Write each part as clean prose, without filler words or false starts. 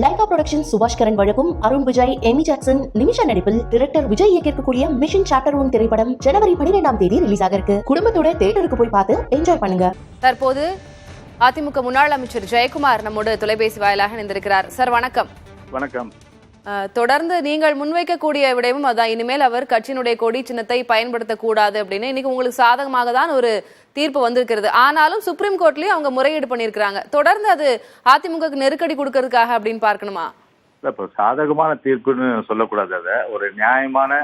Lyca production சுபாஷ் கரன் வழங்கும் Arun Vijay, Amy Jackson, Nimisha நடிப்பில் டைரக்டர் விஜய் இயக்கியிருக்கக்கூடிய மிஷன் சாப்டர் 1 திரைப்படம் ஜனவரி 12ஆம் தேதி ரிலீஸ் ஆக இருக்கு. குடும்பத்தோட தியேட்டருக்கு போய் பார்த்து என்ஜாய் பண்ணுங்க. தற்போது அதிமுக முன்னாள் அமைச்சர் ஜெயக்குமார் நம்மோடு தொலைபேசி வாயிலாக இணைந்திருக்கிறார். சார் வணக்கம். வணக்கம். தொடர்ந்து நீங்கள் முன்வைக்கக்கூடிய விடயமும் அதான், இனிமேல் அவர் கட்சியினுடைய கொடி சின்னத்தை பயன்படுத்தக்கூடாது அப்படின்னு இன்னைக்கு உங்களுக்கு சாதகமாக தான் ஒரு தீர்ப்பு வந்திருக்கிறது. ஆனாலும் சுப்ரீம் கோர்ட்லயும் அவங்க முறையீடு பண்ணிருக்காங்க. தொடர்ந்து அது அதிமுக நெருக்கடி கொடுக்கறதுக்காக அப்படின்னு பார்க்கணுமா? இப்போ சாதகமான தீர்ப்புன்னு சொல்லக்கூடாது. அதை ஒரு நியாயமான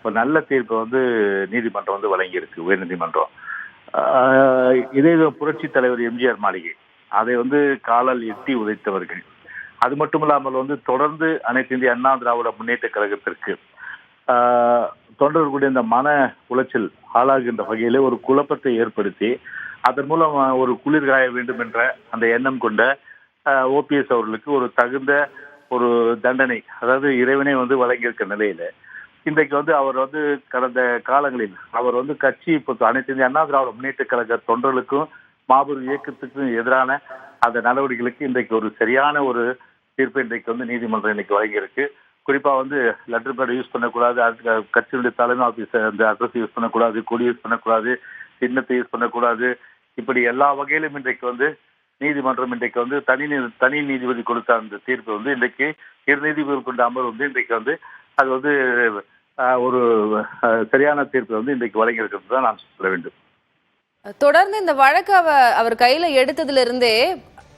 ஒரு நல்ல தீர்ப்பை நீதிமன்றம் வழங்கி இருக்கு, உயர்நீதிமன்றம். இதே புரட்சி தலைவர் எம்ஜிஆர் மாளிகை அதை காலால் எட்டி உதைத்தவர்கள். அது மட்டும் இல்லாமல் தொடர்ந்து அனைத்து இந்திய அண்ணா திராவிட முன்னேற்ற கழகத்திற்கு தொண்டர்களுடைய இந்த மன உளைச்சல் ஆளாகின்ற வகையிலே ஒரு குழப்பத்தை ஏற்படுத்தி அதன் மூலம் ஒரு குளிர் காய வேண்டும் என்ற அந்த எண்ணம் கொண்ட ஓபிஎஸ் அவர்களுக்கு ஒரு தகுந்த ஒரு தண்டனை, அதாவது இறைவனை வழங்கியிருக்க நிலையில இன்றைக்கு அவர் கடந்த காலங்களில் அவர் கட்சி இப்போ அனைத்து இந்திய அண்ணா திராவிட முன்னேற்ற கழக தொண்டர்களுக்கும் மாபெரும் இயக்கத்துக்கும் எதிரான அந்த நடவடிக்கைகளுக்கு இன்றைக்கு ஒரு சரியான ஒரு தீர்ப்பு இன்றைக்கு நீதிமன்றம் இன்னைக்கு வழங்கியிருக்கு. குறிப்பா லெட்டர் பேட் யூஸ் பண்ணக்கூடாது, கட்சியினுடைய தலைமை ஆபீஸ் அந்த அட்ரஸ் யூஸ் பண்ணக்கூடாது, கொடி யூஸ் பண்ணக்கூடாது, சின்னத்தை யூஸ் பண்ணக்கூடாது, இப்படி எல்லா வகையிலும் இன்றைக்கு நீதிமன்றம் இன்றைக்கு தனி நீதிபதி கொடுத்த அந்த தீர்ப்பு இன்றைக்கு இரு நீதிபதிகள் கொண்ட அமர்வு இன்றைக்கு அது ஒரு சரியான தீர்ப்பு இன்றைக்கு வழங்கியிருக்கிறது தான் நான் சொல்ல வேண்டும். தொடர்ந்து இந்த வழக்கு அவர் கையில எடுத்ததுல இருந்தே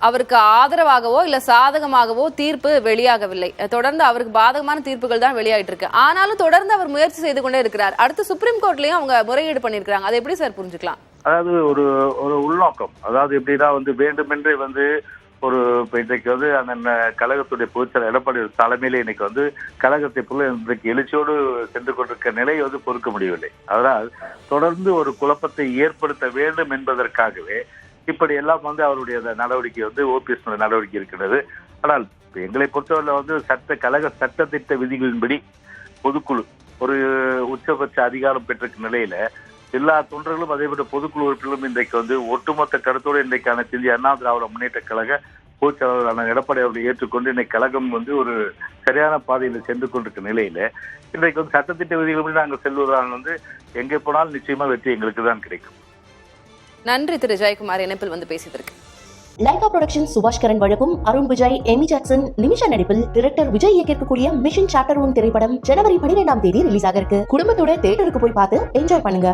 அவருக்கு ஆதரவாகவோ இல்ல சாதகமாகவோ தீர்ப்பு வெளியாகவில்லை. தொடர்ந்து அவருக்கு பாதகமான தீர்ப்புகள் தான் வெளியாயிட்டு இருக்கு. ஆனாலும் தொடர்ந்து அவர் முயற்சி செய்து கொண்டே இருக்கிறார். அடுத்து சுப்ரீம் கோர்ட்லயும் அவங்க முறையீடு பண்ணிருக்காங்க. அதை எப்படி சார் புரிஞ்சுக்கலாம்? அதாவது ஒரு ஒரு உள்நோக்கம், அதாவது எப்படின்னா வேண்டுமென்றே ஒரு இன்றைக்கு அந்த கழகத்துடைய பொதுச்செயலர் எடப்பாடி தலைமையில இன்னைக்கு கழகத்தை போல இன்றைக்கு எழுச்சியோடு சென்று கொண்டிருக்க நிலையை பொறுக்க முடியவில்லை. அதனால் தொடர்ந்து ஒரு குழப்பத்தை ஏற்படுத்த வேண்டும் என்பதற்காகவே இப்படி எல்லாம் அவருடைய நடவடிக்கை ஓபிஎஸ் நடவடிக்கை இருக்கிறது. ஆனால் எங்களை பொறுத்தவரை கழக சட்டத்திட்ட விதிகளின்படி பொதுக்குழு ஒரு உச்சபட்ச அதிகாரம் பெற்றிருக்க நிலையில எல்லா தொண்டர்களும் அதேபோல பொதுக்குழு உறுப்பினர்களும் இன்றைக்கு ஒட்டுமொத்த கருத்தோடு இன்றைக்கான இந்திய அண்ணா திராவிட முன்னேற்ற கழக பொதுச்செயலாளரான எடப்பாடி அவர்களை ஏற்றுக்கொண்டு இன்னைக்கு கழகம் ஒரு சரியான பாதையில் சென்று கொண்டிருக்க நிலையில இன்றைக்கு சட்டத்திட்ட விதிகள் நாங்கள் செல்வதால் எங்கே போனாலும் நிச்சயமா வெற்றி எங்களுக்கு தான் கிடைக்கும். நன்றி திரு ஜெயக்குமார், இணைப்பில் பேசியதற்கு. லைகா புரொடக்ஷன் சுபாஷ் கரன் வழங்கும் அருண் விஜய், எமி ஜாக்சன், நிமிஷா நடிப்பில் டைரக்டர் விஜய் இயக்கியிருக்கக்கூடிய மிஷன் சாப்டர் 1 திரைப்படம் ஜனவரி 12ஆம் தேதி ரிலீஸ் ஆக இருக்கு. குடும்பத்தோட தியேட்டருக்கு போய் பார்த்து என்ஜாய் பண்ணுங்க.